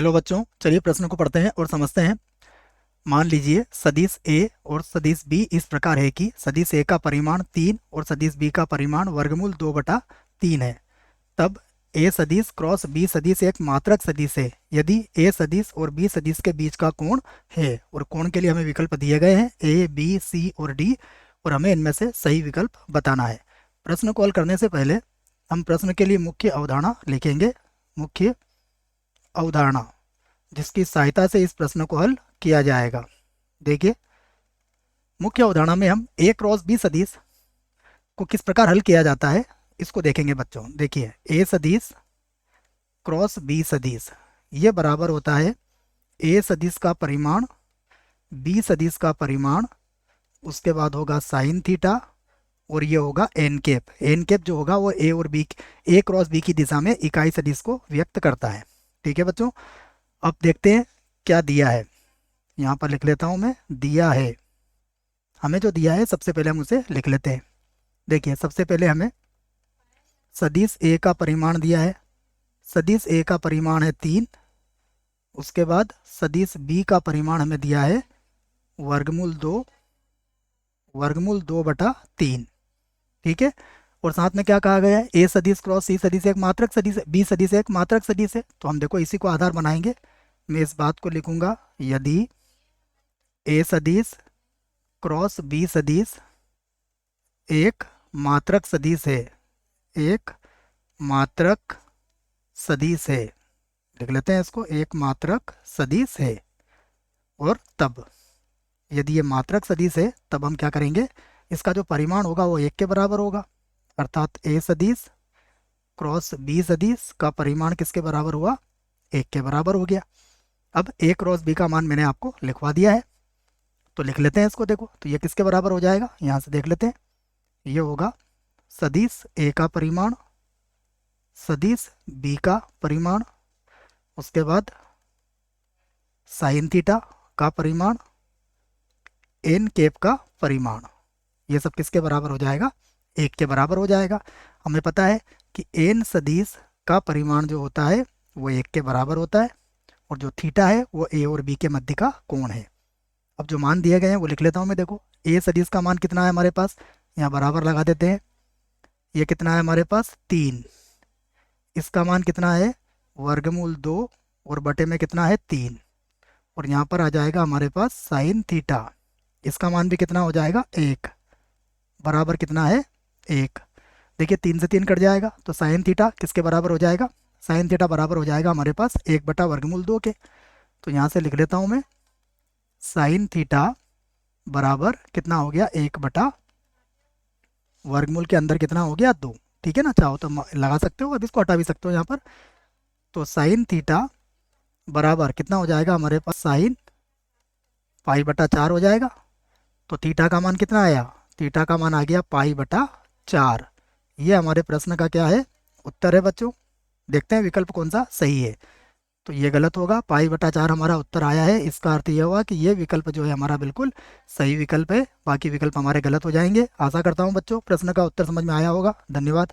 Hello बच्चों, चलिए प्रश्न को पढ़ते हैं और समझते हैं। मान लीजिए सदिश ए और सदिश बी इस प्रकार है कि सदिश ए का परिमाण 3 और सदिश बी का परिमाण वर्गमूल 2/3 है। तब ए सदिश क्रॉस बी सदिश एक मात्रक सदिश है यदि ए सदिश और बी सदिश के बीच का कोण है। और कोण के लिए हमें विकल्प दिए गए हैं ए, बी, सी और डी, और हमें इनमें से सही विकल्प बताना है। प्रश्न को हल करने से पहले हम प्रश्न के लिए मुख्य अवधारणा लिखेंगे। मुख्य अवधारणा जिसकी सहायता से इस प्रश्न को हल किया जाएगा। देखिए, मुख्य अवधारणा में हम ए क्रॉस बी सदिश को किस प्रकार हल किया जाता है इसको देखेंगे बच्चों। देखिए, ए सदिश क्रॉस बी सदिश ये बराबर होता है ए सदिश का परिमाण बी सदिश का परिमाण, उसके बाद होगा साइन थीटा, और ये होगा एन कैप। एन कैप जो होगा वो ए और बी, ए क्रॉस बी की दिशा में इकाई सदिश को व्यक्त करता है। ठीक है बच्चों, अब देखते हैं क्या दिया है। यहाँ पर लिख लेता हूँ मैं, दिया है। हमें जो दिया है सबसे पहले हम उसे लिख लेते हैं। देखिए, सबसे पहले हमें सदिश ए का परिमाण दिया है। सदिश ए का परिमाण है 3। उसके बाद सदिश बी का परिमाण हमें दिया है वर्गमूल 2/3। ठीक है, और साथ में क्या कहा गया है, ए सदिश क्रॉस सी सदिश एक मात्रक सदिश है, बी सदिश एक मात्रक सदिश है। तो हम देखो इसी को आधार बनाएंगे। मैं इस बात को लिखूंगा, यदि ए सदिश क्रॉस बी सदिश एक मात्रक सदिश है, एक मात्रक सदिश है, लिख लेते हैं इसको, एक मात्रक सदिश है। और तब यदि ये मात्रक सदिश है तब हम क्या करेंगे, इसका जो परिमाण होगा वो 1 के बराबर होगा। अर्थात ए सदिश क्रॉस बी सदिश का परिमाण किसके बराबर हुआ, 1 के बराबर हो गया। अब ए क्रॉस बी का मान मैंने आपको लिखवा दिया है, तो लिख लेते हैं इसको। देखो, तो ये किसके बराबर हो जाएगा, यहाँ से देख लेते हैं। ये होगा सदिश ए का परिमाण सदिश बी का परिमाण, उसके बाद साइन थीटा का परिमाण, एन कैप का परिमाण। ये सब किसके बराबर हो जाएगा, 1 के बराबर हो जाएगा। हमें पता है कि एन सदिश का परिमाण जो होता है वो 1 के बराबर होता है, और जो थीटा है वो ए और बी के मध्य का कोण है। अब जो मान दिए गए हैं वो लिख लेता हूँ मैं। देखो, ए सदिश का मान कितना है हमारे पास, यहाँ बराबर लगा देते हैं। ये कितना है हमारे पास, 3। इसका मान कितना है, वर्गमूल 2, और बटे में कितना है, 3। और यहाँ पर आ जाएगा हमारे पास साइन थीटा, इसका मान भी कितना हो जाएगा, 1, बराबर कितना है, 1। देखिए, 3 से 3 कट जाएगा, तो साइन थीटा किसके बराबर हो जाएगा, साइन थीटा बराबर हो जाएगा हमारे पास 1/वर्गमूल 2 के। तो यहाँ से लिख लेता हूँ मैं, साइन थीटा बराबर कितना हो गया, 1/वर्गमूल के अंदर कितना हो गया, 2। ठीक है ना, चाहो तो लगा सकते हो, अब इसको हटा भी सकते हो यहाँ पर। तो साइन थीटा बराबर कितना हो जाएगा हमारे पास, साइन π/4 हो जाएगा। तो थीटा का मान कितना आया, थीटा का मान आ गया π/4। ये हमारे प्रश्न का क्या है, उत्तर है बच्चों। देखते हैं विकल्प कौन सा सही है। तो ये गलत होगा, π/4 हमारा उत्तर आया है। इसका अर्थ ये हुआ कि ये विकल्प जो है हमारा बिल्कुल सही विकल्प है, बाकी विकल्प हमारे गलत हो जाएंगे। आशा करता हूँ बच्चों प्रश्न का उत्तर समझ में आया होगा। धन्यवाद।